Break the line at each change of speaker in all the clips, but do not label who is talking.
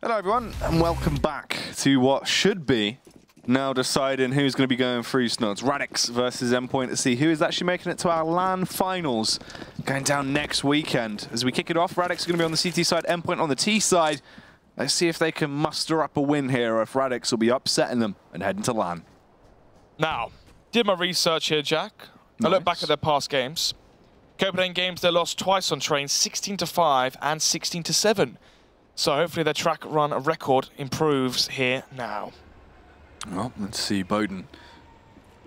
Hello everyone, and welcome back to what should be now deciding who's going to be going through Snods. Radix versus Endpoint to see who is actually making it to our LAN finals going down next weekend. As we kick it off, Radix is going to be on the CT side, Endpoint on the T side. Let's see if they can muster up a win here, or if Radix will be upsetting them and heading to LAN.
Now, did my research here, Jack. I look back at their past games. Copenhagen games, they lost twice on train, 16-5 and 16-7. So hopefully their track run record improves here now.
Well, let's see boasting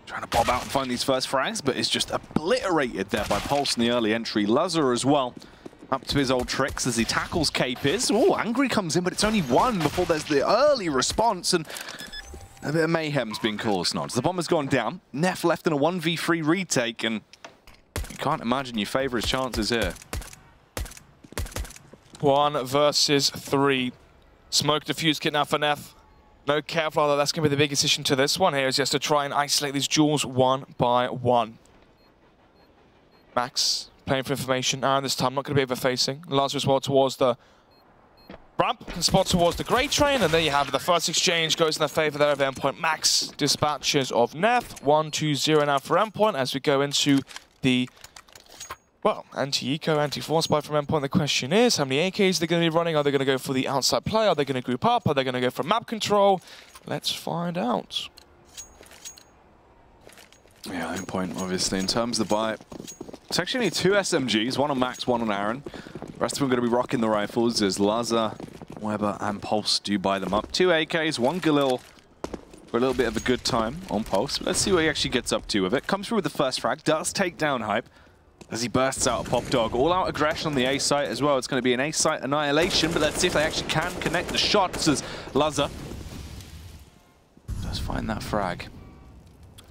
trying to bob out and find these first frags, but it's just obliterated there by Pulse in the early entry. Lazar as well, up to his old tricks as he tackles Capiz. Oh, Angry comes in, but it's only one before there's the early response, and a bit of mayhem's been caused. Nods. The bomber's gone down. Neff left in a 1v3 retake, and you can't imagine you favour his chances here.
1 versus 3. Smoke defuse kit now for Neff. No careful, though. That's going to be the biggest issue to this one here, is just to try and isolate these jewels one by one. Max playing for information. Aaron this time not going to be over-facing. Lazar as well towards the ramp and spot towards the Grey Train, and there you have it. The first exchange goes in the favour there of Endpoint. Max dispatches of Neff. 1-2-0 now for Endpoint as we go into the, well, anti-eco, anti-force buy from Endpoint. The question is, how many AKs they're going to be running? Are they going to go for the outside play? Are they going to group up? Are they going to go for map control? Let's find out.
Yeah, Endpoint, obviously, in terms of the buy, it's actually only 2 SMGs, one on Max, one on Aaron. The rest of them are going to be rocking the rifles as Lazar, Weber, and Pulse do buy them up. 2 AKs, 1 Galil for a little bit of a good time on Pulse. But let's see what he actually gets up to with it. Comes through with the first frag, does take down Hype as he bursts out a Pop Dog. All-out aggression on the A site as well. It's going to be an A site annihilation, but let's see if they actually can connect the shots as Lazar does find that frag.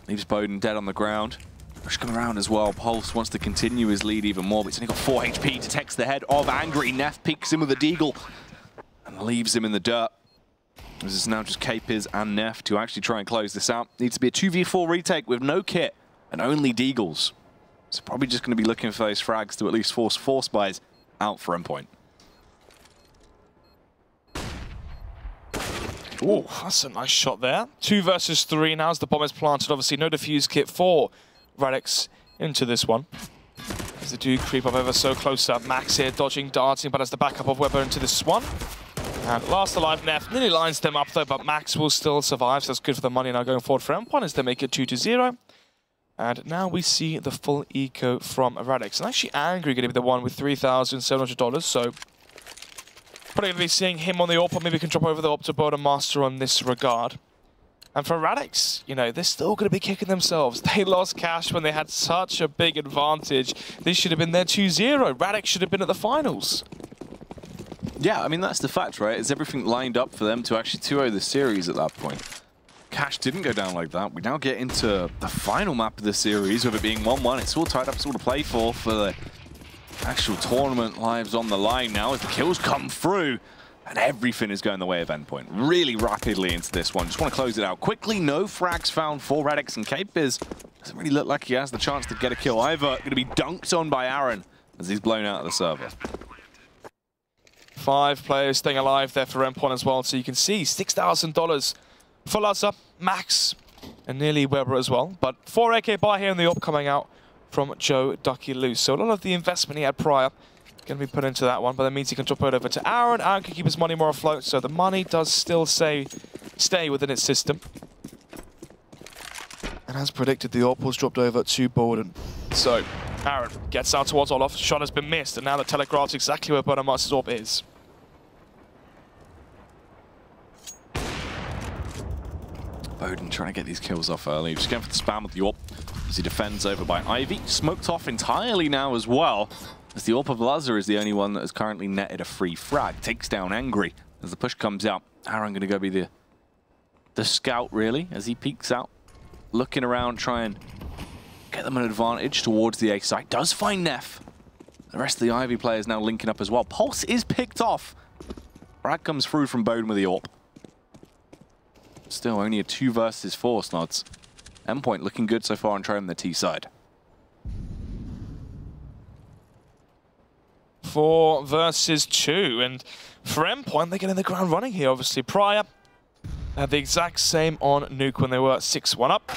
Leaves boasting dead on the ground. Rush coming around as well. Pulse wants to continue his lead even more, but he's only got 4 HP. Detects the head of Angry. Neff peeks him with a deagle and leaves him in the dirt. This is now just Capiz and Neff to actually try and close this out. Needs to be a 2v4 retake with no kit and only deagles. So probably just going to be looking for those frags to at least force force buys out for Endpoint.
Oh, that's a nice shot there. 2 versus 3 now as the bomb is planted. Obviously, no defuse kit for Radix into this one. As they do creep up ever so close up. Max here dodging, darting, but as the backup of Weber into this one. And last alive, Neff nearly lines them up though, but Max will still survive, so that's good for the money now going forward for Endpoint as they make it 2-0. And now we see the full eco from Radix. And actually Angry going to be the one with $3,700, so probably going to be seeing him on the AWP, or maybe we can drop over the AWP to Boda Master on this regard. And for Radix, you know, they're still going to be kicking themselves. They lost cash when they had such a big advantage. This should have been their 2-0. Radix should have been at the finals.
Yeah, I mean, that's the fact, right? Is everything lined up for them to actually 2-0 the series at that point? Cash didn't go down like that. We now get into the final map of the series, with it being 1-1. It's all tied up, it's all to play for the actual tournament. Lives on the line now as the kills come through. And everything is going the way of Endpoint. Really rapidly into this one. Just want to close it out quickly. No frags found for Radix, and Capiz doesn't really look like he has the chance to get a kill either. Going to be dunked on by Aaron as he's blown out of the server.
5 players staying alive there for Endpoint as well. So you can see $6,000 for Lazar, Max, and nearly Weber as well. But 4 AK buy here in the AWP coming out from Joe Ducky Loose. So a lot of the investment he had prior going to be put into that one, but that means he can drop it over to Aaron. Aaron can keep his money more afloat, so the money does still stay within its system. And as predicted, the AWP was dropped over to Borden. So Aaron gets out towards Olof. Shot has been missed, and now that telegraphs exactly where Boda Master's AWP is.
Boasting trying to get these kills off early. Just going for the spam with the AWP as he defends over by Ivy. Smoked off entirely now as well, as the AWP of Lazar is the only one that has currently netted a free frag. Takes down Angry as the push comes out. Aaron going to go be the scout, really, as he peeks out. Looking around, try and get them an advantage towards the A site. Does find Neff. The rest of the Ivy players now linking up as well. Pulse is picked off. Frag comes through from Boasting with the AWP. Still only a 2 versus 4, Snods. Endpoint looking good so far on trying the T side.
4 versus 2. And for Endpoint, they're getting the ground running here, obviously. Prior had the exact same on Nuke when they were 6-1 up.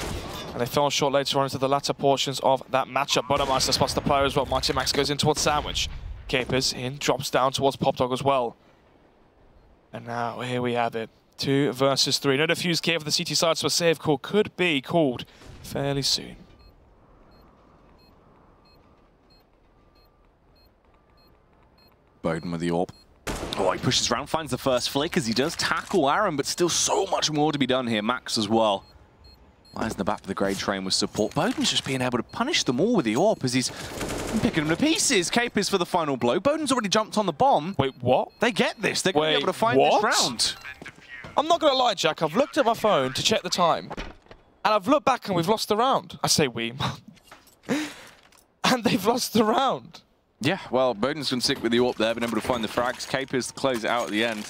And they fell short later on into the latter portions of that matchup. Boasting spots the player as well. Mighty Max goes in towards Sandwich. Capers in, drops down towards PopDog as well. And now here we have it. 2 versus 3. No defuse kit for the CT side, so a save call could be called fairly soon.
Bowden with the AWP. Oh, he pushes around, finds the first flick as he does tackle Aaron, but still so much more to be done here. Max as well. Lies in the back of the grade train with support. Bowden's just being able to punish them all with the AWP as he's picking them to pieces. Capers for the final blow. Bowden's already jumped on the bomb.
Wait, what?
They get this. They're going to be able to find this round.
I'm not going to lie, Jack. I've looked at my phone to check the time. And I've looked back and we've lost the round. I say we. And they've lost the round.
Yeah, well, Bowden's going to stick with the AWP there, been able to find the frags. Capers to close it out at the end.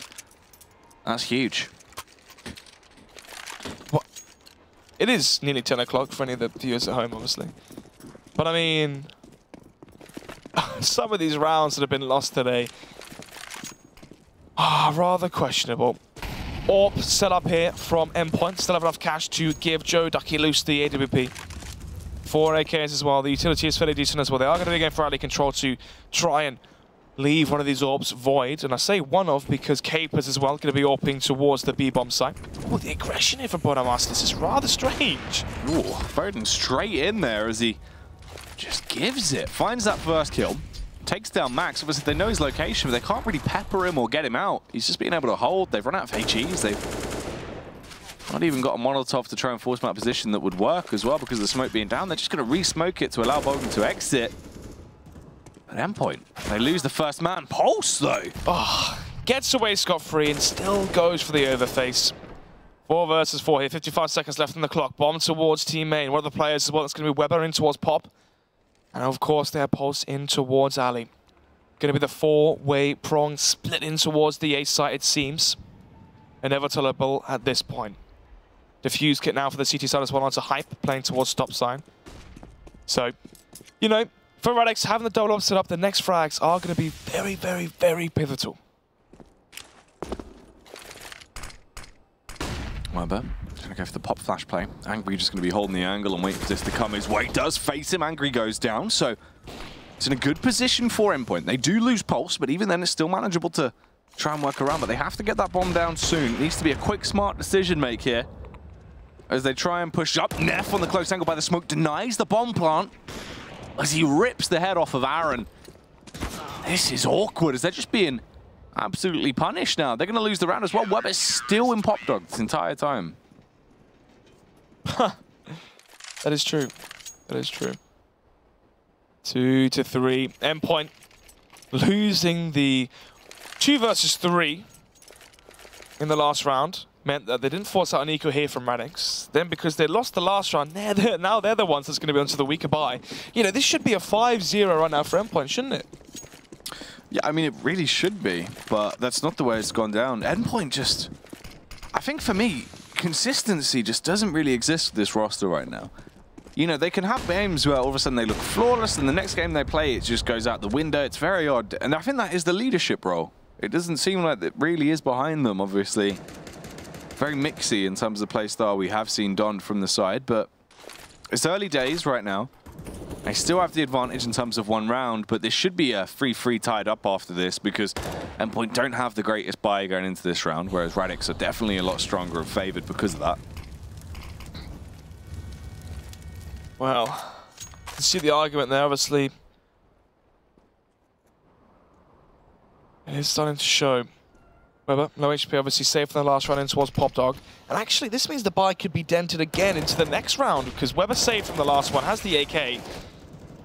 That's huge.
What? It is nearly 10 o'clock for any of the viewers at home, obviously. But I mean, some of these rounds that have been lost today are rather questionable. AWP set up here from Endpoint. Still have enough cash to give Joe Ducky Loose the AWP. 4 AKs as well. The utility is fairly decent as well. They are going to be going for rally control to try and leave one of these AWPs void. And I say one of because Capers as well going to be AWPing towards the B-bomb site. Oh, the aggression here for Boasting. This is rather strange.
Ooh, Bowden straight in there as he just gives it. Finds that first kill. Takes down Max. Obviously, they know his location, but they can't really pepper him or get him out. He's just being able to hold. They've run out of HEs. They've not even got a Molotov to try and force him out of position that would work as well because of the smoke being down. They're just going to re-smoke it to allow Bowden to exit. At Endpoint, they lose the first man. Pulse, though.
Oh, gets away scot-free and still goes for the overface. 4 versus 4 here. 55 seconds left on the clock. Bomb towards team main. One of the players as well. It's going to be Weber in towards Pop. And of course, they have Pulse in towards Ali. Going to be the 4-way prong split in towards the A site, it seems. Inevitable at this point. Diffuse kit now for the CT side as well onto Hype, playing towards stop sign. So, you know, for Radix, having the double up set up, the next frags are going to be very, very, very pivotal.
Weber going to go for the pop flash play. Angry just going to be holding the angle and waiting for this to come his way. Does face him. Angry goes down. So it's in a good position for Endpoint. They do lose Pulse, but even then it's still manageable to try and work around. But they have to get that bomb down soon. It needs to be a quick, smart decision make here as they try and push up. Neff on the close angle by the smoke denies the bomb plant as he rips the head off of Aaron. This is awkward as they're just being absolutely punished now. They're going to lose the round as well. Weber's still in PopDog this entire time.
That is true. That is true. 2 to 3. Endpoint losing the 2 versus 3 in the last round meant that they didn't force out an eco here from Radix. Then because they lost the last round, now they're the ones that's going to be onto the weaker bye. You know, this should be a 5-0 right now for Endpoint, shouldn't it?
Yeah, I mean, it really should be, but that's not the way it's gone down. Endpoint just, I think for me, consistency just doesn't really exist with this roster right now. You know, they can have games where all of a sudden they look flawless, and the next game they play, it just goes out the window. It's very odd, and I think that is the leadership role. It doesn't seem like it really is behind them, obviously. Very mixy in terms of the play style we have seen donned from the side, but it's early days right now. They still have the advantage in terms of one round, but this should be a 3-3 tied up after this because Endpoint don't have the greatest buy going into this round, whereas Radix are definitely a lot stronger and favored because of that.
Well, you can see the argument there, obviously. It is starting to show. Weber, low HP, obviously safe in the last round in towards PopDog. And actually, this means the buy could be dented again into the next round because Weber saved from the last one, has the AK.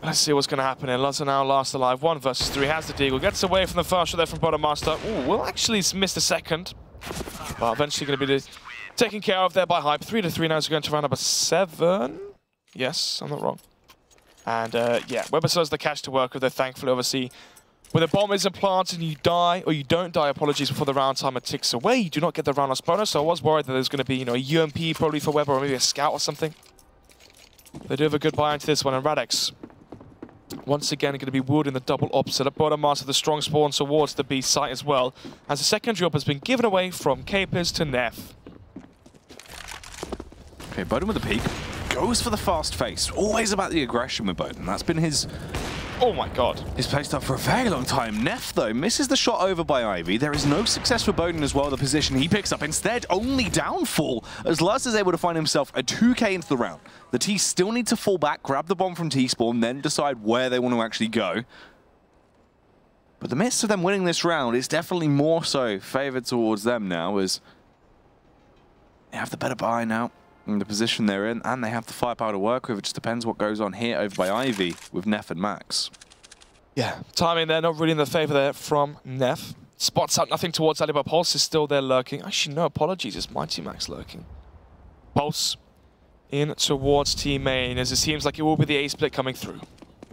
Let's see what's going to happen here. Luzza now last alive. 1 versus 3, has the deagle. Gets away from the first shot there from Boasting. Ooh, will actually miss the second. But eventually going to be taken care of there by Hype. 3 to 3 now is going to round number 7. Yes, I'm not wrong. And yeah, Weber still has the cash to work with. They're thankfully, obviously, when the bomb is implanted and you die, or you don't die, apologies, before the round timer ticks away, you do not get the round loss bonus. So I was worried that there's going to be, you know, a UMP probably for Weber or maybe a scout or something. They do have a good buy into this one, and Radix Once again, going to be wielding the double opposite. A bottom master, the strong spawn towards the B site as well, as the secondary op has been given away from Capers to Neff.
Okay, Bowden with the peak. Goes for the fast face. Always about the aggression with Bowden. That's been his...
Oh my god.
His playstyle for a very long time. Neff, though, misses the shot over by Ivy. There is no success for Bowden as well. The position he picks up instead, only downfall, as Luz is able to find himself a 2k into the round. The T still need to fall back, grab the bomb from T-Spawn, then decide where they want to actually go. But the midst of them winning this round is definitely more so favoured towards them now, as they have the better buy now in the position they're in, and they have the firepower to work with. It just depends what goes on here over by Ivy with Neff and Max.
Yeah, timing there, not really in the favour there from Neff. Spots out nothing towards Ali, but Pulse is still there lurking. Actually, no apologies, it's Mighty Max lurking. Pulse in towards Team Main, as it seems like it will be the A-split coming through.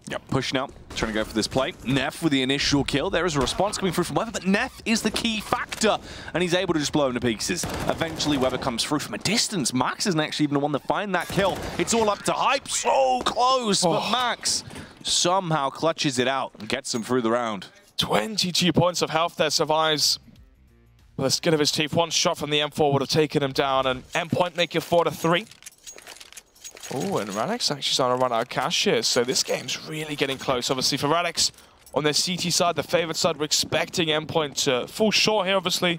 Yep, pushing up, trying to go for this play. Neff with the initial kill. There is a response coming through from Weather, but Neff is the key factor, and he's able to just blow him to pieces. Eventually, Weather comes through from a distance. Max isn't actually even the one to find that kill. It's all up to Hype, so close, but Max somehow clutches it out and gets him through the round. 22
points of health there, survives with the skin of his teeth. One shot from the M4 would have taken him down, and Endpoint make it 4-3. Oh, and Radix actually starting to run out of cash here, so this game's really getting close. Obviously for Radix, on their CT side, the favoured side, we're expecting Endpoint to fall short here, obviously. You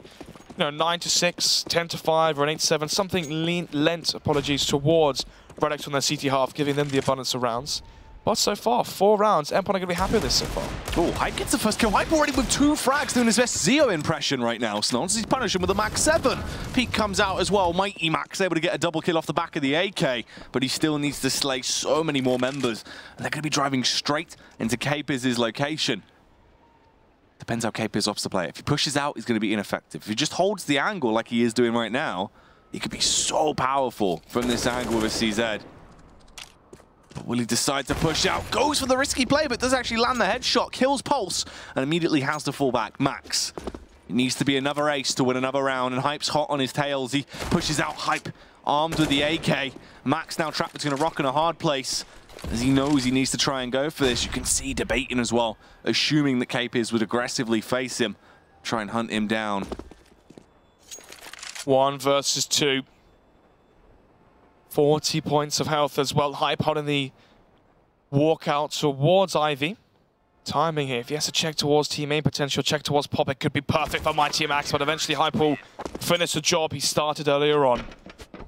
know, 9-6, 10-5, or an 8-7, something lent, apologies, towards Radix on their CT half, giving them the abundance of rounds. But so far, 4 rounds, Endpoint are going to be happy with this so far.
Oh, Hype gets the first kill. Hype already with 2 frags, doing his best Zeo impression right now. Snons, he's punishing with a Max 7. Peak comes out as well. Mighty Max able to get a double kill off the back of the AK, but he still needs to slay so many more members. And they're going to be driving straight into Capers' location. Depends how Capers opts to play. If he pushes out, he's going to be ineffective. If he just holds the angle like he is doing right now, he could be so powerful from this angle with a CZ. But will he decide to push out? Goes for the risky play, but does actually land the headshot. Kills Pulse, and immediately has to fall back. Max. It needs to be another ace to win another round, and Hype's hot on his tails. He pushes out Hype, armed with the AK. Max now trapped between a rock and a hard place, as he knows he needs to try and go for this. You can see debating as well, assuming that Capers would aggressively face him, try and hunt him down.
1 versus 2. 40 points of health as well. Hype out in the walkout towards Ivy. Timing here. If he has to check towards Team A potential, check towards Pop, it could be perfect for Mighty Max, but eventually Hype will finish the job he started earlier on.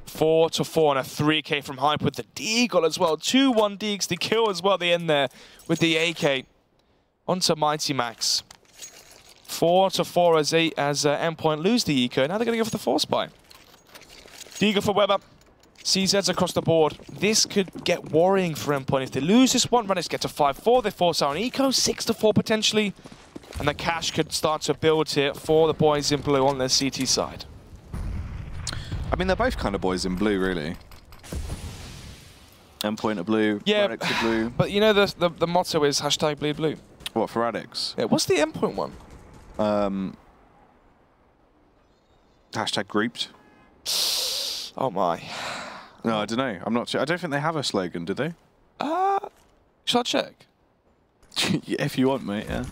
4-4 and a 3k from Hype with the Deagle as well. 2-1 Deags, the kill as well at the end there with the AK. Onto Mighty Max. 4-4 as Endpoint lose the eco. Now they're going to go for the force buy. Deagle for Weber. CZs across the board. This could get worrying for Endpoint. If they lose this one, Radix get to 5-4. They force out an eco, 6-4 potentially. And the cash could start to build here for the boys in blue on their CT side.
I mean, they're both kind of boys in blue, really. Endpoint are blue,
yeah,
Radix are blue.
But you know the motto is hashtag bleed blue.
What, for Radix?
Yeah, what's the Endpoint one?
Hashtag grouped.
Oh my.
No, I don't know. I'm not sure. I don't think they have a slogan, do they?
Shall I check?
If you want, mate, yeah.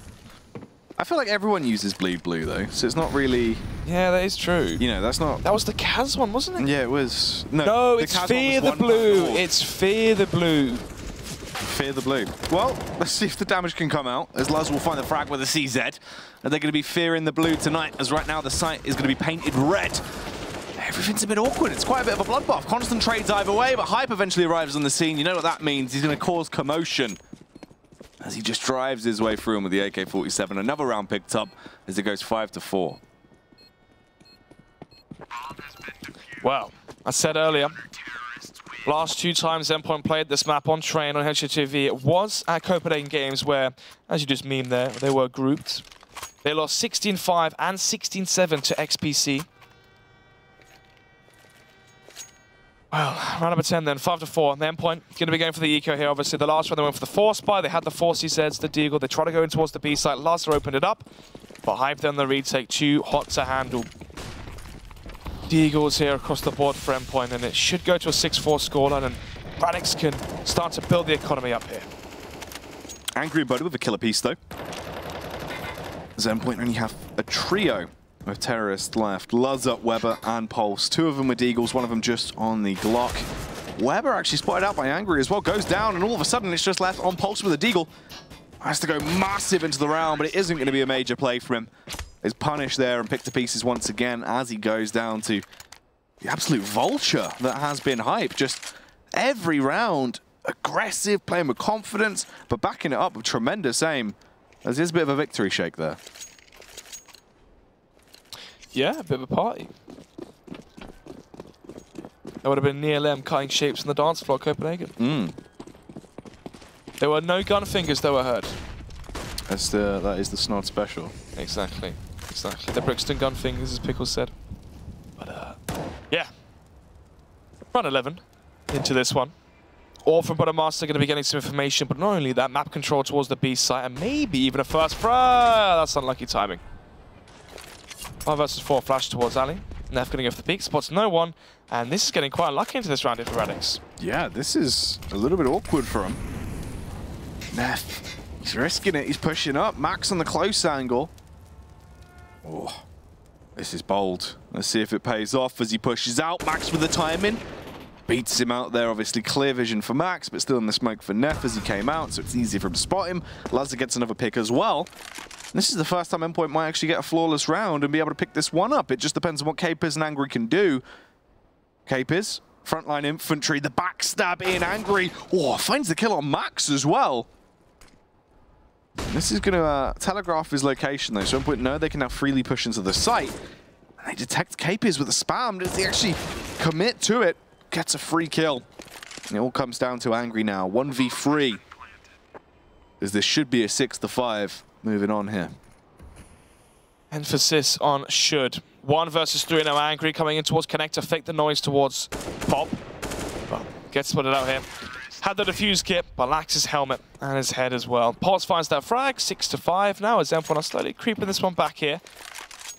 I feel like everyone uses bleed blue, though, so it's not really...
Yeah, that is true.
You know, that's not...
That was the Kaz one, wasn't it?
Yeah, it was...
No, it's Fear the Blue. It's Fear the Blue.
Fear the Blue. Well, let's see if the damage can come out, as Luz will find the frag with a CZ. And they're going to be fearing the blue tonight, as right now the site is going to be painted red. Everything's a bit awkward. It's quite a bit of a bloodbath. Constant trades either way, but Hype eventually arrives on the scene. You know what that means. He's going to cause commotion as he just drives his way through him with the AK-47. Another round picked up as it goes 5-4.
Well, I said earlier, last 2 times Endpoint played this map on Train on HTV, it was at Copenhagen Games where, as you just memed there, they were grouped. They lost 16-5 and 16-7 to XPC. Well, round number 10 then, 5-4. The Endpoint going to be going for the eco here, obviously. The last one they went for the force buy. They had the 4 CZs, the Deagle. They try to go in towards the B site. Laser opened it up, but Hype then the retake, too hot to handle. Deagles here across the board for Endpoint, and it should go to a 6-4 scoreline, and Radix can start to build the economy up here.
Angry and Buddy with a killer piece, though. Endpoint only have a trio of terrorists left. Luzza, Weber, and Pulse. 2 of them with Deagles, 1 of them just on the Glock. Weber actually spotted out by Angry as well, goes down, and all of a sudden it's just left on Pulse with a Deagle. Has to go massive into the round, but it isn't going to be a major play for him. Is punished there and picked to pieces once again as he goes down to the absolute vulture that has been Hype. Just every round, aggressive, playing with confidence, but backing it up with tremendous aim. There's a bit of a victory shake there.
Yeah, a bit of a party. That would have been near them cutting shapes on the dance floor at Copenhagen. There were no gun fingers that were heard.
That is the Snod special.
Exactly. Exactly. The Brixton gun fingers, as Pickles said. But, yeah. Round 11 into this one. Orphan Master going to be getting some information, but not only that, map control towards the B site, and maybe even a first fry. That's unlucky timing. 5 versus 4 flash towards Ali. Neff going to go for the peak, spots no one, and this is getting quite unlucky into this round for Radix.
Yeah, this is a little bit awkward for him. Neff, he's risking it, he's pushing up. Max on the close angle. Oh, this is bold. Let's see if it pays off as he pushes out. Max with the timing. Beats him out there, obviously clear vision for Max, but still in the smoke for Neff as he came out, so it's easy for him to spot him. Lazza gets another pick as well. This is the first time Endpoint might actually get a flawless round and be able to pick this one up. It just depends on what Capers and Angry can do. Capers, frontline infantry, the backstab in. Angry, oh, finds the kill on Max as well. This is going to telegraph his location though, so Endpoint know they can now freely push into the site. And they detect Capers with a spam. Does he actually commit to it? Gets a free kill. And it all comes down to Angry now. 1v3. As this should be a 6-5 moving on here.
Emphasis on should. 1 versus 3 now. Angry coming in towards Connector. Fake the noise towards Pop. Well, gets spotted out here. Had the defuse kit, but lacks his helmet and his head as well. Pulse finds that frag. 6-5 now as Endpoint are slowly creeping this one back here.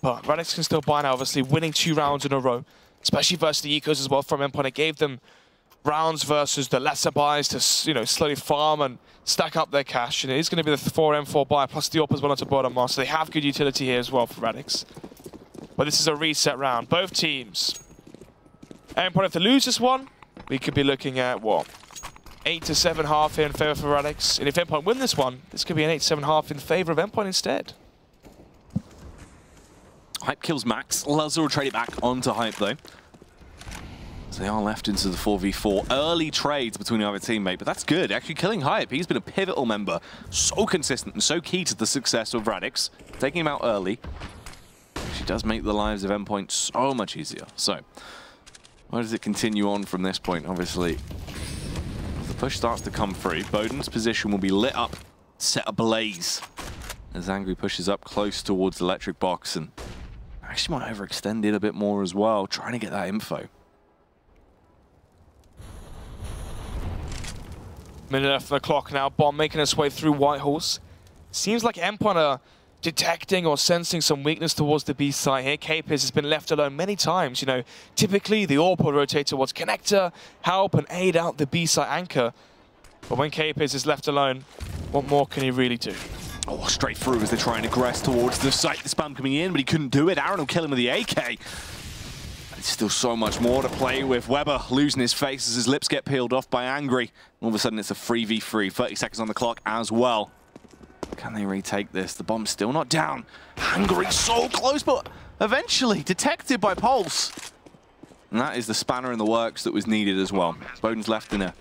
But Radix can still buy now, obviously winning 2 rounds in a row. Especially versus the Ecos as well from Endpoint. It gave them rounds versus the lesser buys to, you know, slowly farm and stack up their cash. And it is going to be the 4M4 buy plus the AWP as well onto bottom master. So they have good utility here as well for Radix. But this is a reset round. Both teams. Endpoint, if they lose this one, we could be looking at, what, 8-7 half here in favor for Radix. And if Endpoint win this one, this could be an 8-7 half in favor of Endpoint instead.
Hype kills Max. Luzza will trade it back onto Hype though. So they are left into the 4v4. Early trades between the other teammate, but that's good. Actually killing Hype. He's been a pivotal member. So consistent and so key to the success of Radix. Taking him out early. She does make the lives of Endpoint so much easier. So, where does it continue on from this point? Obviously, the push starts to come through. Bowden's position will be lit up, set ablaze. As Angry pushes up close towards the electric box and actually might overextend it a bit more as well, trying to get that info.
Minute left on the clock now. Bomb making its way through Whitehorse. Seems like Endpoint are detecting or sensing some weakness towards the B side here. Capers has been left alone many times. You know, typically the AWP will rotate towards Connector, help and aid out the B side anchor. But when Capers is left alone, what more can he really do?
Oh, straight through as they try and aggress towards the site. The spam coming in, but he couldn't do it. Aaron will kill him with the AK. There's still so much more to play with. Weber losing his face as his lips get peeled off by Angry. All of a sudden, it's a 3v3. 30 seconds on the clock as well. Can they retake this? The bomb's still not down. Angry so close, but eventually detected by Pulse. And that is the spanner in the works that was needed as well. Bowden's left in a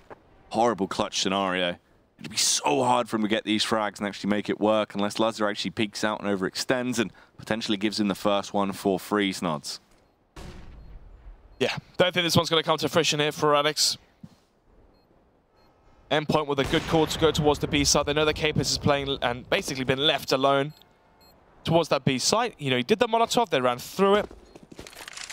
horrible clutch scenario. It'd be so hard for him to get these frags and actually make it work unless Luzza actually peeks out and overextends and potentially gives him the first one for free Snods.
Yeah, don't think this one's going to come to fruition here for Radix. Endpoint with a good call to go towards the B side. They know that Capers is playing and basically been left alone towards that B site. You know, he did the Molotov, they ran through it.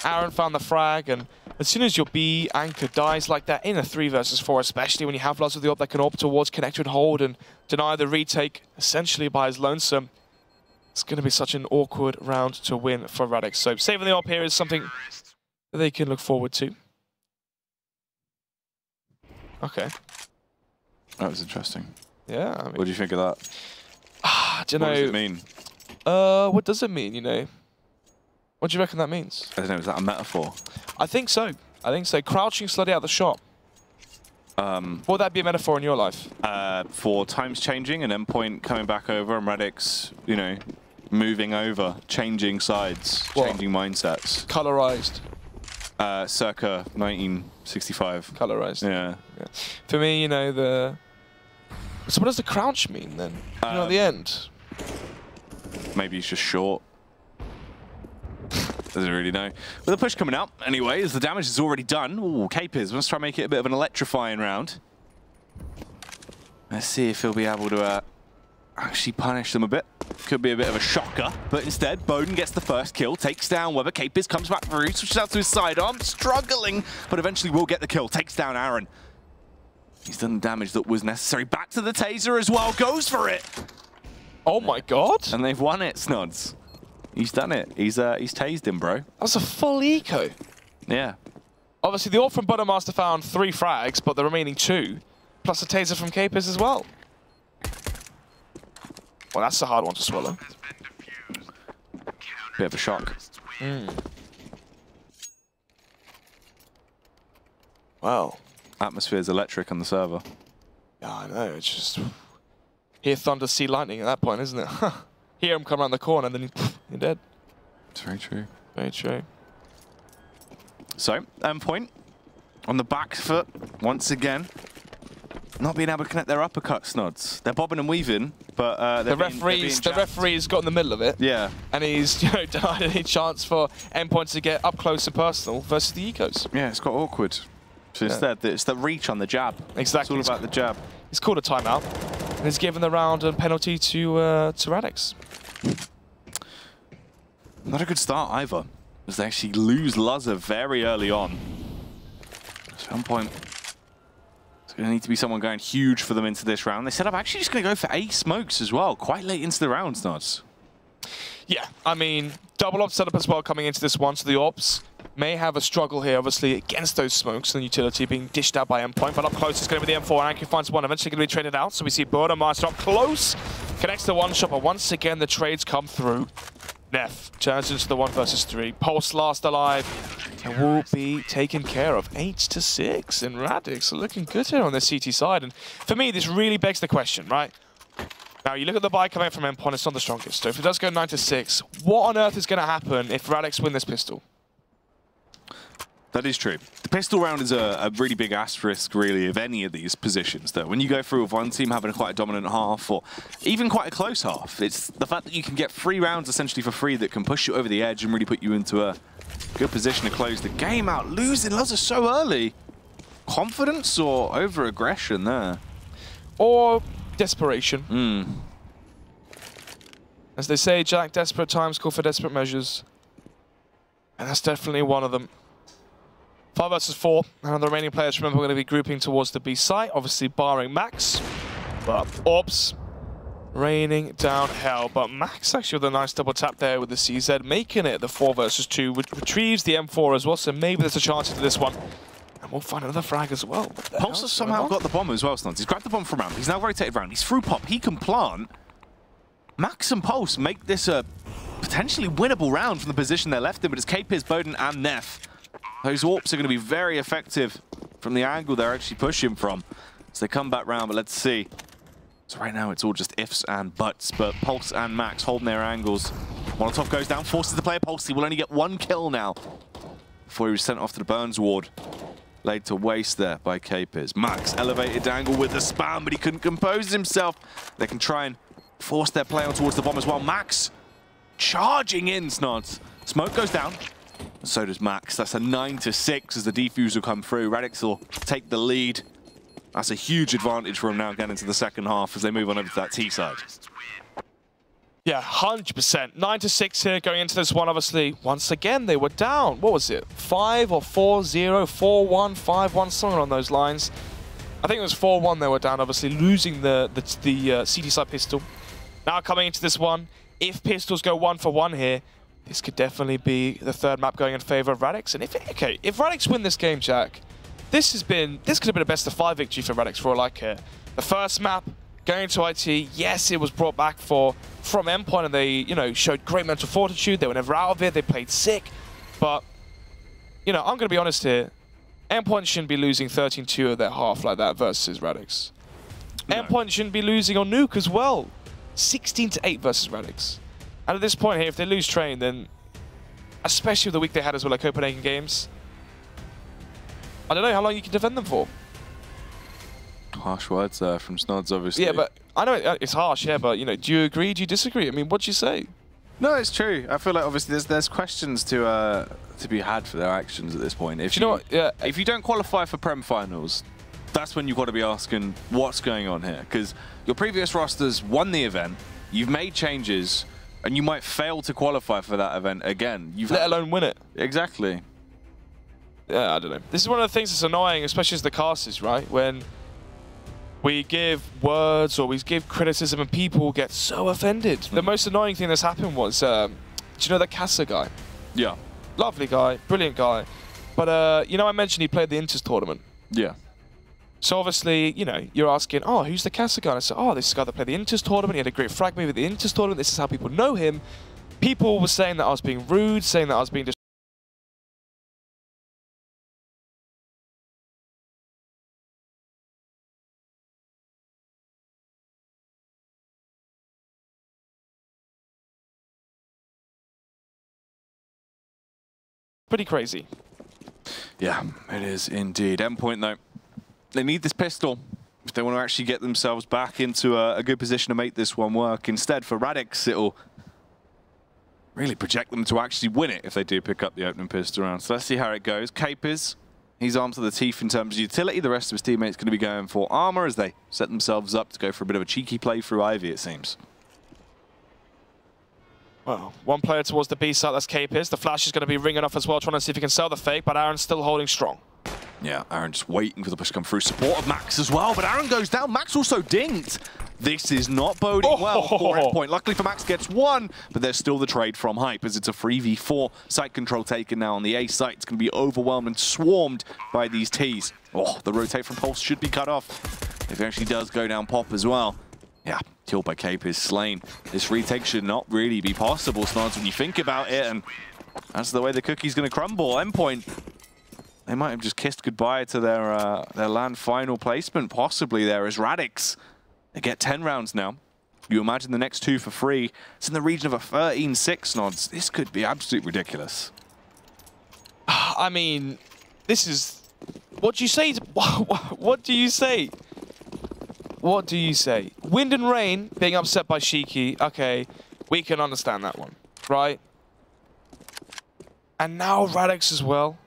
Aaron found the frag, and as soon as your B anchor dies like that in a 3 versus 4, especially when you have lots of the AWP that can AWP towards connect and hold and deny the retake essentially by his lonesome, it's going to be such an awkward round to win for Radix. So saving the AWP here is something that they can look forward to. Okay.
That was interesting.
Yeah. I mean,
What do you think of that?
do you know?
What does it mean?
What does it mean, you know? What do you reckon that means?
I don't know, is that a metaphor?
I think so. I think so. Crouching slowly out the shot. Would that be a metaphor in your life?
For times changing and Endpoint coming back over and Radix, you know, moving over, changing sides, changing mindsets.
Colorized.
Circa 1965.
Colorized.
Yeah.
For me, you know, So what does the crouch mean then? You know, at the end?
Maybe he's just short. Doesn't really know. With the push coming out, anyway, as the damage is already done. Ooh, Capers, let's try and make it a bit of an electrifying round. Let's see if he'll be able to actually punish them a bit. Could be a bit of a shocker, but instead, Bowden gets the first kill, takes down Weber. Capers comes back through, switches out to his sidearm, struggling, but eventually will get the kill. Takes down Aaron. He's done the damage that was necessary. Back to the taser as well, goes for it.
Oh my god.
And they've won it, Snods. He's done it. He's tased him, bro.
That's a full eco.
Yeah.
Obviously, the AWP from Buttermaster found 3 frags, but the remaining 2, plus a taser from Capers as well. Well, that's a hard one to swallow.
Bit of a shock.
Wow.
Atmosphere's electric on the server.
Yeah, I know. It's just... Hear thunder, see lightning at that point, isn't it? Hear him come around the corner, and then you're dead.
It's very true.
Very true.
So, Endpoint on the back foot once again. Not being able to connect their uppercut, Snods. They're bobbing and weaving, but
the referee's got in the middle of it.
Yeah.
And he's denied any chance for Endpoint to get up close and personal versus the ecos.
Yeah, it's got awkward. So instead, it's the reach on the jab.
Exactly.
It's all about the jab.
He's called a timeout, and he's given the round and penalty to Radix.
Not a good start either, as they actually lose Luzza very early on. So Endpoint, it's going to need to be someone going huge for them into this round. They said, I'm actually just going to go for A smokes as well, quite late into the round, Snods.
Yeah, I mean, double op setup as well coming into this one, so the ops may have a struggle here, obviously, against those smokes and utility being dished out by Endpoint, but up close it's going to be the M4, and Anki finds one, eventually going to be traded out, so we see Bordemaster up close, connects the one shot, but once again the trades come through. Neff turns into the 1 versus 3, Pulse last alive, and will be taken care of. 8-6, and Radix are looking good here on the CT side, and for me this really begs the question, right? Now, you look at the buy coming from Endpoint, it's not the strongest. So if it does go 9-6, what on earth is going to happen if Radix win this pistol?
That is true. The pistol round is a really big asterisk, really, of any of these positions, though. When you go through with one team having quite a dominant half, or even quite a close half, it's the fact that you can get 3 rounds essentially for free that can push you over the edge and really put you into a good position to close the game out. Losing Luzza so early. Confidence or over-aggression there?
Or desperation. As they say, Jack, desperate times call for desperate measures. And that's definitely one of them. 5 versus 4, and the remaining players, remember, we're going to be grouping towards the B site, obviously barring Max. But Orbs raining down hell. But Max actually with a nice double tap there with the CZ, making it the 4 versus 2, which retrieves the M4 as well, so maybe there's a chance to this one. And we'll find another frag as well.
Pulse has somehow got the bomb as well, Snods. He's grabbed the bomb from round. He's now rotated round. He's through pop. He can plant. Max and Pulse make this a potentially winnable round from the position they're left in, but it's Capers, Bowden, and Neff. Those AWPs are going to be very effective from the angle they're actually pushing from. So they come back round, but let's see. So right now it's all just ifs and buts, but Pulse and Max holding their angles. Molotov goes down, forces the player. Pulse, he will only get 1 kill now before he was sent off to the Burns ward. Laid to waste there by Capers. Max elevated angle with the spam, but he couldn't compose himself. They can try and force their play on towards the bomb as well. Max charging in, Snods. Smoke goes down. So does Max. That's a 9-6 as the defuse will come through. Radix will take the lead. That's a huge advantage for him now getting into the second half as they move on over to that T side.
Yeah, 100%. 9-6 here going into this one, obviously. Once again, they were down. What was it? 5 or 4-0, 4-1, 5-1, somewhere on those lines. I think it was 4-1 they were down, obviously, losing the CT side pistol. Now coming into this one, if pistols go 1 for 1 here, this could definitely be the 3rd map going in favor of Radix. And if Radix win this game, Jack, this could have been a best of 5 victory for Radix for all I care. The first map, going to IT, yes, it was brought back from Endpoint, and they, you know, showed great mental fortitude. They were never out of it. They played sick. But, you know, I'm going to be honest here. Endpoint shouldn't be losing 13-2 of their half like that versus Radix. No. Endpoint shouldn't be losing on Nuke as well. 16-8 versus Radix. And at this point here, if they lose Train, then, especially with the week they had as well, like Copenhagen Games, I don't know how long you can defend them for.
Harsh words from Snods, obviously.
Yeah, but I know it's harsh, yeah, but, you know, do you agree, do you disagree? I mean, what do you say?
No, it's true. I feel like, obviously, there's questions to be had for their actions at this point. If
you know what? Yeah.
If you don't qualify for Prem finals, that's when you've got to be asking what's going on here. Because your previous rosters won the event, you've made changes, and you might fail to qualify for that event again.
Let alone win it.
Exactly.
Yeah, I don't know. This is one of the things that's annoying, especially as the casters, right? When we give words or we give criticism and people get so offended. The most annoying thing that's happened was, do you know that Casa guy?
Yeah.
Lovely guy, brilliant guy. But, you know, I mentioned he played the Inters tournament.
Yeah.
So obviously, you know, you're asking, oh, who's the Casa guy? And I said, oh, this guy that played the Inters tournament. He had a great frag move at the Inters tournament. This is how people know him. People were saying that I was being rude, saying that I was being pretty crazy.
Yeah, it is indeed. Endpoint, though, they need this pistol if they want to actually get themselves back into a good position to make this one work. Instead, for Radix, it'll really project them to actually win it if they do pick up the opening pistol round. So let's see how it goes. Capers, he's armed to the teeth in terms of utility. The rest of his teammates going to be going for armor as they set themselves up to go for a bit of a cheeky play through Ivy, it seems.
Well, one player towards the B side, that's Capers. The flash is going to be ringing off as well, trying to see if he can sell the fake, but Aaron's still holding strong.
Yeah, Aaron just waiting for the push to come through. Support of Max as well, but Aaron goes down. Max also dinged. This is not boding well for Endpoint. Luckily for Max, gets one, but there's still the trade from Hype as it's a 3v4. Site control taken now on the A site. It's going to be overwhelmed and swarmed by these Ts. Oh, the rotate from Pulse should be cut off. If it actually does go down Pop as well. Yeah, killed by Cape is slain. This retake should not really be possible, Snods, when you think about it, and that's the way the cookie's going to crumble. Endpoint, they might have just kissed goodbye to their LAN final placement, possibly there, as Radix. They get 10 rounds now. You imagine the next 2 for free. It's in the region of a 13-6, Snods. This could be absolutely ridiculous.
I mean, this is... What do you say? What do you say? What do you say? Wind and Rain being upset by Shiki. Okay, we can understand that one, right? And now Radix as well.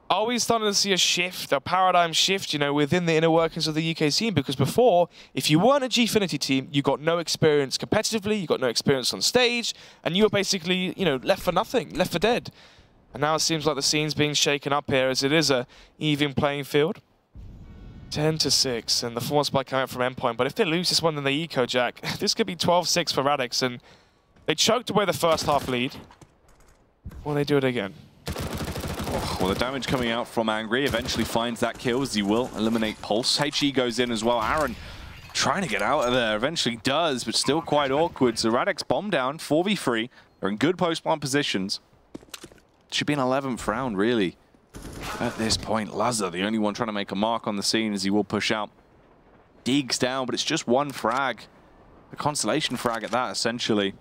Are we starting to see a shift, a paradigm shift, you know, within the inner workings of the UK scene? Because before, if you weren't a Gfinity team, you got no experience competitively, you got no experience on stage, and you were basically, you know, left for nothing, left for dead. And now it seems like the scene's being shaken up here as it is a even playing field. 10-6, and the 4 spy coming out from Endpoint. But if they lose this one, then they eco-jack. This could be 12-6 for Radix, and they choked away the first half lead. Will they do it again?
Oh, well, the damage coming out from Angry eventually finds that kill, as he will eliminate Pulse. HE goes in as well. Aaron trying to get out of there, eventually does, but still quite awkward. So Radix bomb down, 4v3. They're in good post-plant positions. Should be an 11th round, really. At this point, Lazar, the only one trying to make a mark on the scene as he will push out. Deegs down, but it's just one frag. A consolation frag at that, essentially.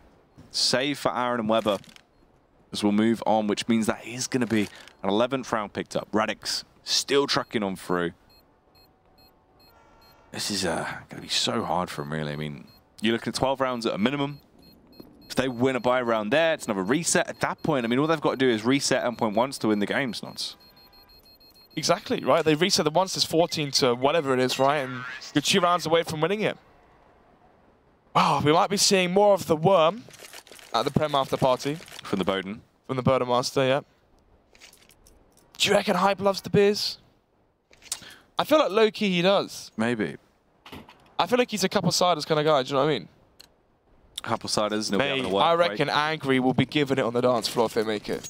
Save for Aaron and Weber as we'll move on, which means that is going to be an 11th round picked up. Radix still trucking on through. This is going to be so hard for him, really. I mean, you're looking at 12 rounds at a minimum. If they win a buy round there, it's another reset. At that point, I mean, all they've got to do is reset Endpoint once to win the game, Snods.
Exactly, right? They reset the once, it's 14 to whatever it is, right? And you're 2 rounds away from winning it. Wow, we might be seeing more of the Worm at the Prem after party.
From the Bowden.
From the Bowden Master, yeah. Do you reckon Hype loves the beers? I feel like low-key he does.
Maybe.
I feel like he's a couple ciders kind of guy, do you know what I mean?
Couple ciders, and
Mate, I reckon Angry will be giving it on the dance floor if they make it.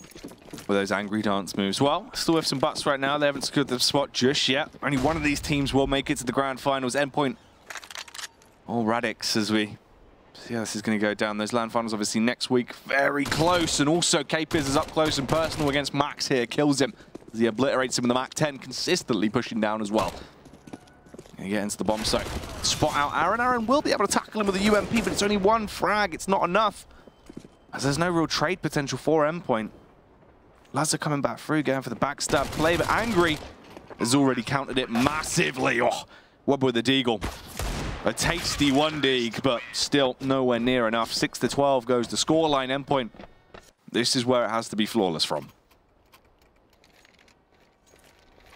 With those angry dance moves. Well, still have some butts right now. They haven't secured the spot just yet. Only one of these teams will make it to the grand finals. Endpoint All Radix as we see how this is going to go down. Those LAN finals obviously next week, very close. And also K-Piz is up close and personal against Max here, kills him as he obliterates him with the Mach 10, consistently pushing down as well. Gonna get into the bomb site, spot out Aaron. Aaron will be able to tackle him with a UMP, but it's only one frag, it's not enough. As there's no real trade potential for Endpoint. Lazar coming back through, going for the backstab play, but Angry has already countered it massively. Oh, Wub with the Deagle. A tasty one Deag, but still nowhere near enough. 6-12 goes the scoreline. Endpoint, this is where it has to be flawless from.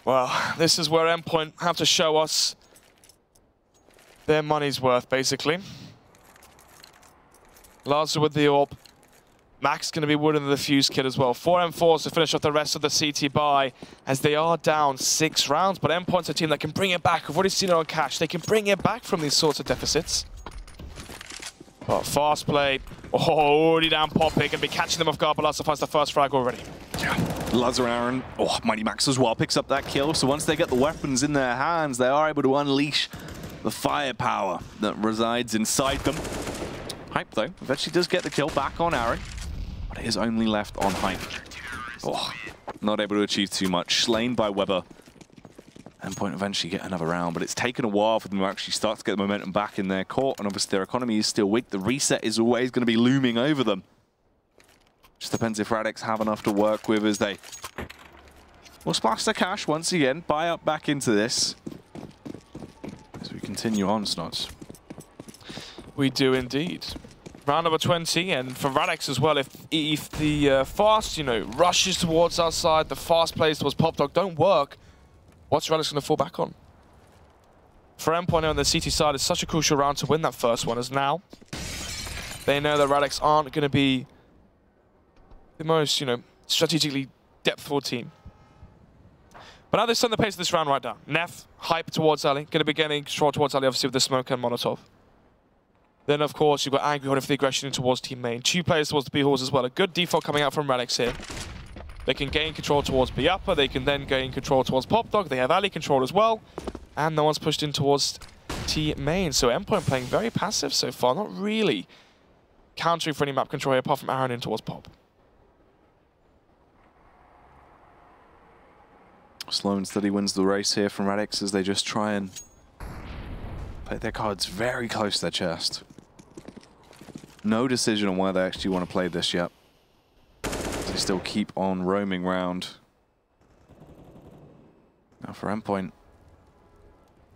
Well, this is where Endpoint have to show us their money's worth, basically. Lazar with the AWP. Max going to be winning the fuse kit as well. 4 M4s to finish off the rest of the CT buy as they are down 6 rounds. But Endpoint's a team that can bring it back. We've already seen it on Cash. They can bring it back from these sorts of deficits. But fast play. Oh, already down Poppy. Going to be catching them off guard, but Lazar finds the first frag already.
Yeah. Lazar and Aaron, oh, Mighty Max as well, picks up that kill. So once they get the weapons in their hands, they are able to unleash the firepower that resides inside them. Hype, though, eventually does get the kill back on Aaron. But it is only left on Hype. Oh, not able to achieve too much. Slain by Weber. Endpoint eventually get another round, but it's taken a while for them to actually start to get the momentum back in their court, and obviously their economy is still weak. The reset is always going to be looming over them. Just depends if Radix have enough to work with as they will splash the cash once again, buy up back into this. As we continue on, Snots.
We do indeed. Round number 20, and for Radix as well, if the fast, rushes towards our side, the fast plays towards Pop Dog don't work, what's Radix going to fall back on? For Endpoint on the CT side, it's such a crucial round to win that first one, as now they know that Radix aren't going to be the most, strategically depthful team. But now they've sent the pace of this round right down. Neff, Hype towards Ali, going to be getting control towards Ali, obviously with the smoke and Molotov. Then, of course, you've got Angry holding for the aggression in towards team main. 2 players towards the B-halls as well. A good default coming out from Radix here. They can gain control towards B upper. They can then gain control towards Pop Dog. They have Ali control as well. And no one's pushed in towards T main. So Endpoint playing very passive so far. Not really countering for any map control here, apart from Aaron in towards Pop.
Slow and steady wins the race here from Radix as they just try and play their cards very close to their chest. No decision on where they actually want to play this yet. They still keep on roaming round. Now for Endpoint,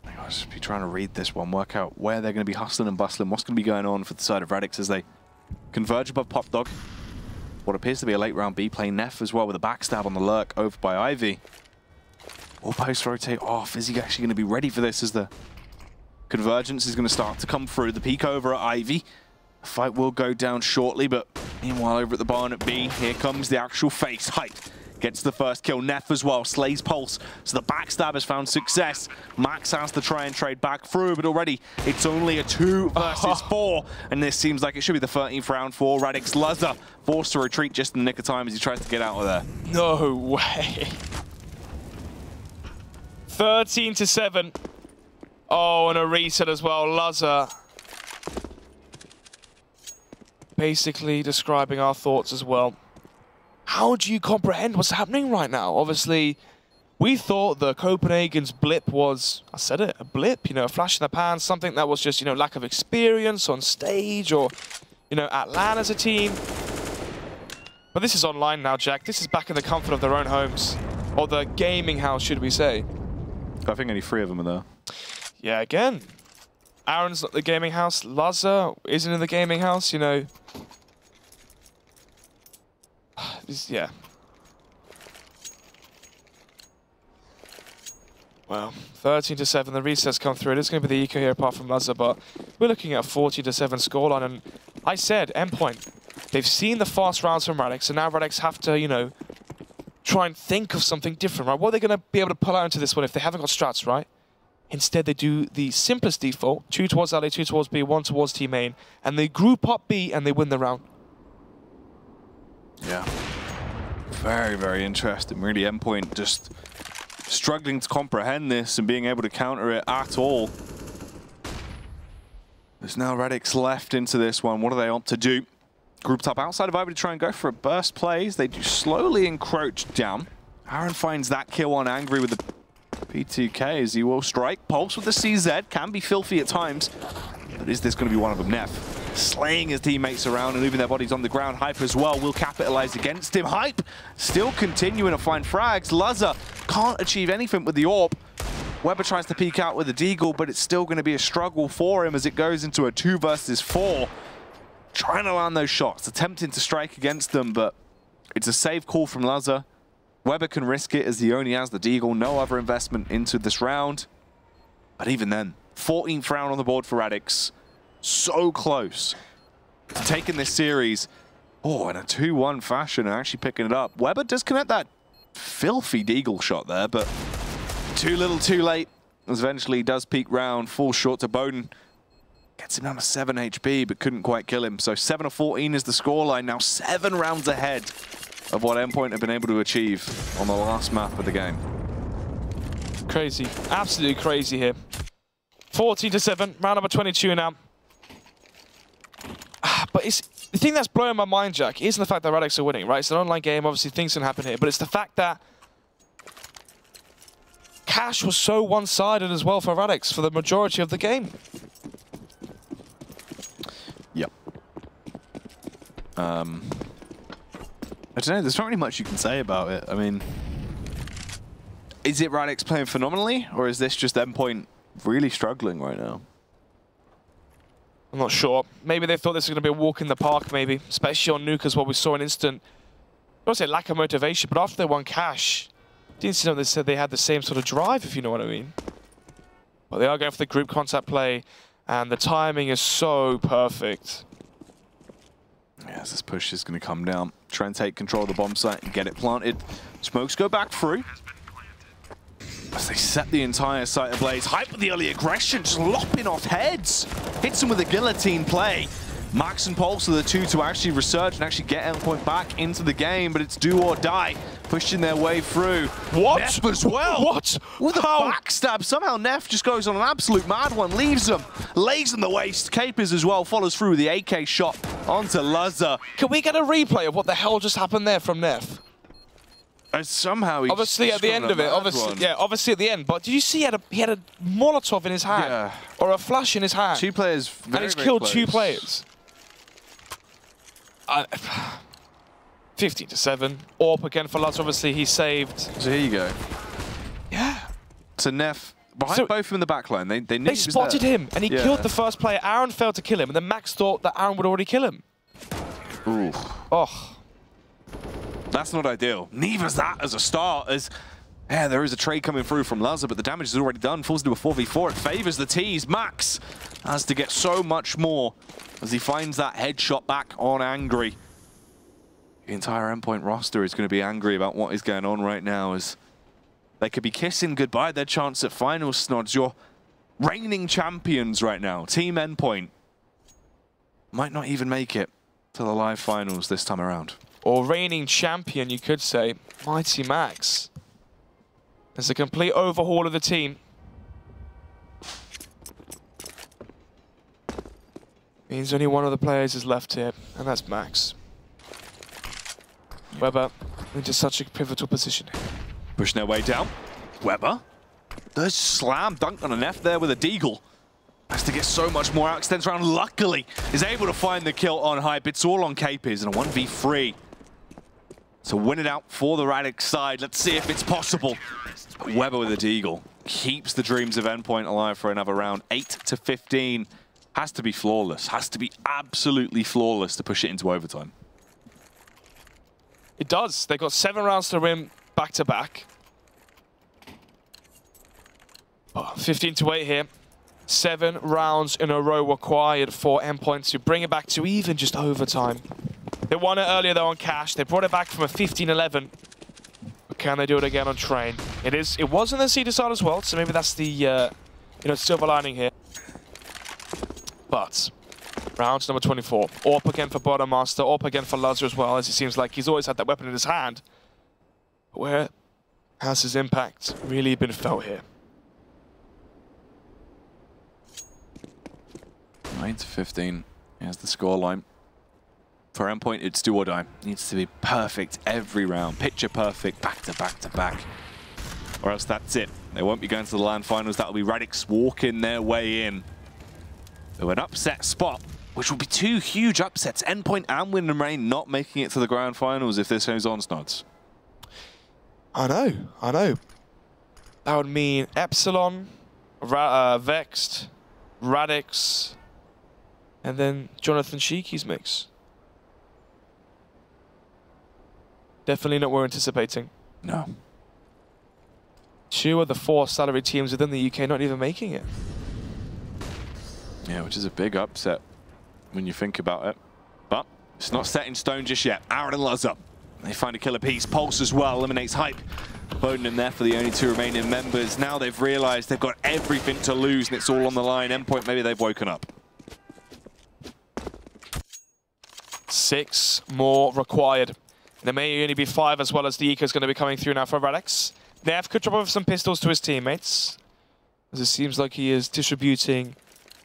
they gotta just be trying to read this one, work out where they're going to be hustling and bustling, what's going to be going on for the side of Radix as they converge above Pop Dog. What appears to be a late round B play Neff as well with a backstab on the lurk over by Ivy. All posts rotate off. Is he actually going to be ready for this as the convergence is going to start to come through? The peek over at Ivy. The fight will go down shortly, but meanwhile over at the barn at B, here comes the actual face. Hype gets the first kill. Neff as well, slays Pulse. So the backstab has found success. Max has to try and trade back through, but already it's only a 2 versus 4. And this seems like it should be the 13th round for Radix. Lazar forced to retreat just in the nick of time as he tries to get out of there.
No way. 13-7. Oh, and a reset as well. Lazar basically describing our thoughts as well. How do you comprehend what's happening right now? Obviously, we thought the Copenhagen's blip was, I said it, a blip, a flash in the pan, something that was just, lack of experience on stage or, at LAN as a team. But this is online now, Jack. This is back in the comfort of their own homes. Or the gaming house, should we say.
I think only 3 of them are there.
Yeah, again. Aaron's not the gaming house. Lazar isn't in the gaming house, Yeah. 13-7. The resets come through. It is going to be the eco here apart from Lazar, but we're looking at a 40-7 scoreline. And I said, Endpoint, they've seen the fast rounds from Radix, and now Radix have to, try and think of something different, right? What are they going to be able to pull out into this one if they haven't got strats, right? Instead, they do the simplest default, 2 towards LA, 2 towards B, 1 towards T main, and they group up B and they win the round.
Yeah. Very, very interesting. Really, Endpoint just struggling to comprehend this and being able to counter it at all. There's now Radix left into this one. What do they opt to do? Grouped up outside of Ivy to try and go for a burst plays. They do slowly encroach down. Aaron finds that kill on Angry with the P2K as he will strike. Pulse with the CZ. Can be filthy at times. But is this going to be one of them? Neff slaying his teammates around and moving their bodies on the ground. Hype as well will capitalize against him. Hype still continuing to find frags. Lazar can't achieve anything with the AWP. Weber tries to peek out with the Deagle, but it's still going to be a struggle for him as it goes into a 2 versus 4. Trying to land those shots, attempting to strike against them, but it's a safe call from Lazar. Weber can risk it as he only has the Deagle. No other investment into this round. But even then, 14th round on the board for Radix. So close to taking this series. Oh, in a 2-1 fashion and actually picking it up. Weber does connect that filthy Deagle shot there, but too little too late. As eventually does peak round, falls short to Bowden. Gets him down to 7 HP, but couldn't quite kill him. So 7 of 14 is the scoreline. Now 7 rounds ahead of what Endpoint have been able to achieve on the last map of the game.
Crazy. Absolutely crazy here. 14-7, round number 22 now. But it's the thing that's blowing my mind, Jack, isn't the fact that Radix are winning, right? It's an online game, obviously things can happen here, but it's the fact that Cash was so one-sided as well for Radix for the majority of the game.
Yep. I don't know, there's not really much you can say about it. I mean, is it Radix playing phenomenally, or is this just Endpoint really struggling right now?
I'm not sure. Maybe they thought this was going to be a walk in the park, maybe. Especially on Nuke as well. We saw an instant, I don't say lack of motivation, but after they won Cash, didn't see them. They said they had the same sort of drive, if you know what I mean. But they are going for the group contact play, and the timing is so perfect.
Yes, this push is going to come down. Try and take control of the bomb site and get it planted. Smokes go back through. As they set the entire site ablaze. Hype with the early aggression, just lopping off heads. Hits him with a guillotine play. Max and Pulse are the two to actually resurge and actually get Endpoint back into the game, but it's do or die, pushing their way through.
What?
Neff as well.
What?
With a backstab. Somehow Neff just goes on an absolute mad one, leaves them, lays in the waist. Capers as well, follows through with the AK shot onto Lazar.
Can we get a replay of what the hell just happened there from Neff?
Somehow he
obviously at the end of it, obviously at the end. But did you see he had a Molotov in his hand, or a flash in his hand?
2 players, very,
and he's killed 2 players. 15-7. AWP again for Lutz. Obviously he saved.
So here you go.
Yeah.
So Neff behind both of them in the back line. They knew
they spotted him, and he killed the first player. Aaron failed to kill him, and then Max thought that Aaron would already kill him.
Ooh.
Oh.
That's not ideal. Neither's that as a start, as there is a trade coming through from Lazar, but the damage is already done. Falls into a 4v4. It favors the T's. Max has to get so much more as he finds that headshot back on Angry. The entire Endpoint roster is going to be angry about what is going on right now, as they could be kissing goodbye their chance at finals, Snods. You're reigning champions right now. Team Endpoint might not even make it to the live finals this time around.
Or reigning champion, you could say. Mighty Max. There's a complete overhaul of the team. Means only one of the players is left here, and that's Max. Weber into such a pivotal position.
Pushing their way down. Weber does slam dunk on an F there with a Deagle. Has to get so much more out. Extends around, luckily is able to find the kill on Hype. It's all on Capers and a 1v3. So win it out for the Radix side. Let's see if it's possible. Weber with a Deagle keeps the dreams of Endpoint alive for another round. 8-15. Has to be flawless. Has to be absolutely flawless to push it into overtime.
It does. They got 7 rounds to win back-to-back. 15-8 here. 7 rounds in a row required for Endpoint to bring it back to even just overtime. They won it earlier though on Cash. They brought it back from a 15-11. But can they do it again on Train? It was in the seed side as well, so maybe that's the silver lining here. But round number 24. AWP again for Bottom Master. AWP again for Lazar as well, as it seems like he's always had that weapon in his hand. But where has his impact really been felt here?
9-15. Here's the scoreline. For Endpoint, it's do or die. It needs to be perfect every round. Picture perfect, back to back to back. Or else that's it. They won't be going to the LAN finals. That'll be Radix walking their way in to an upset spot, which will be two huge upsets. Endpoint and Win and Rain not making it to the grand finals if this goes on, Snods.
I know. That would mean Epsilon, Vexed, Radix, and then Jonathan Shiki's mix. Definitely not what we're anticipating.
No.
2 of the 4 salary teams within the UK not even making it.
Yeah, which is a big upset when you think about it. But it's not set in stone just yet. Aaron and Luz up. They find a killer piece. Pulse as well eliminates Hype. Boden in there for the only 2 remaining members. Now they've realized they've got everything to lose and it's all on the line. Endpoint, maybe they've woken up.
6 more required. There may only be 5 as well as the eco is going to be coming through now for Radix. Nev could drop over some pistols to his teammates, as it seems like he is distributing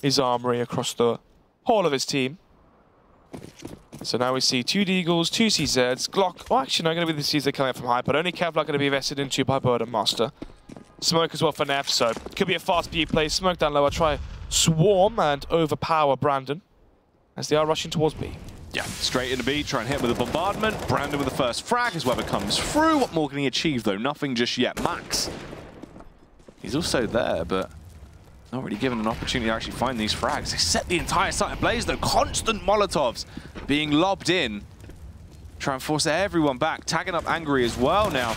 his armory across the whole of his team. So now we see 2 Deagles, 2 CZs, Glock. Oh, actually, no, going to be the CZ coming out from Hype, but only Kevlar going to be invested into by Bird and Master. Smoke as well for Nev, so could be a fast B play. Smoke down lower, try swarm and overpower Brandon as they are rushing towards B.
Yeah, straight into B, try and hit with a bombardment. Brandon with the first frag as Weber comes through. What more can he achieve, though? Nothing just yet. Max, he's also there, but not really given an opportunity to actually find these frags. They set the entire site ablaze, though. Constant Molotovs being lobbed in. Try and force everyone back. Tagging up Angry as well now.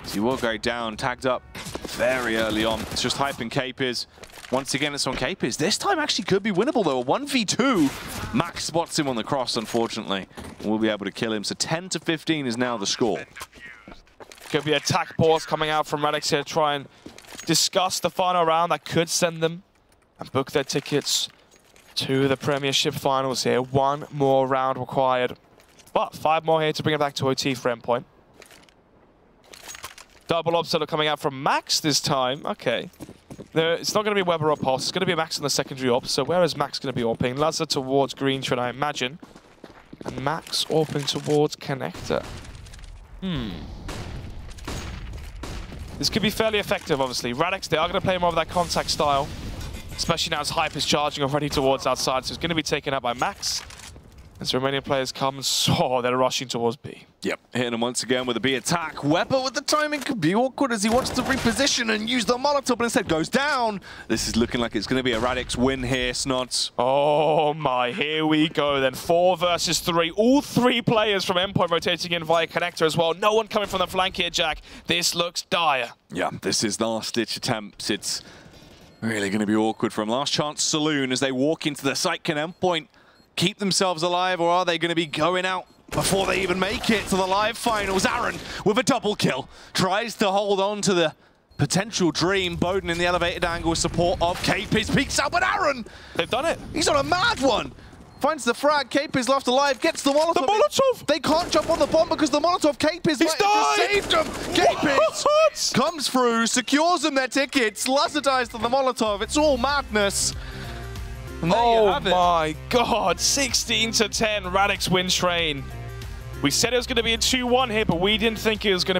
So he will go down, tagged up very early on. It's just Hype and Capers. Once again, it's on Capers. This time actually could be winnable, though. A 1v2. Max spots him on the cross, unfortunately. We'll be able to kill him. So 10-15 is now the score.
Could be attack pause coming out from Radix here to try and discuss the final round that could send them and book their tickets to the Premiership finals here. 1 more round required. But 5 more here to bring it back to OT for Endpoint. Double obstacle coming out from Max this time. Okay. No, it's not going to be Weber or Pulse. It's going to be Max on the secondary op. So where is Max going to be orping? Lazar towards Green Tree, I imagine. And Max orping towards Connector. This could be fairly effective, obviously. Radix, they are going to play more of that contact style. Especially now as Hype is charging already towards outside. So it's going to be taken out by Max. As the remaining players come, so they're rushing towards B.
Yep, hitting him once again with a B attack. Weber with the timing could be awkward as he wants to reposition and use the Molotov, but instead goes down. This is looking like it's going to be a Radix win here, Snods.
Oh my, here we go then. 4 versus 3. All 3 players from Endpoint rotating in via Connector as well. No one coming from the flank here, Jack. This looks dire.
Yeah, this is last-ditch attempts. It's really going to be awkward from Last Chance Saloon as they walk into the site. Can Endpoint keep themselves alive, or are they going to be going out before they even make it to the live finals? Aaron with a double kill tries to hold on to the potential dream. Boden in the elevated angle with support of Capers peeks out, but Aaron,
they've done it.
He's on a mad one. Finds the frag. Capers left alive, gets the Molotov.
The Molotov!
They can't jump on the bomb because the Molotov Capers
He's died!
Just saved them. Capers comes through, secures them their tickets. Lazar dies to the Molotov. It's all madness.
Oh my god, 16-10, Radix wins train. We said it was going to be a 2-1 here, but we didn't think it was going to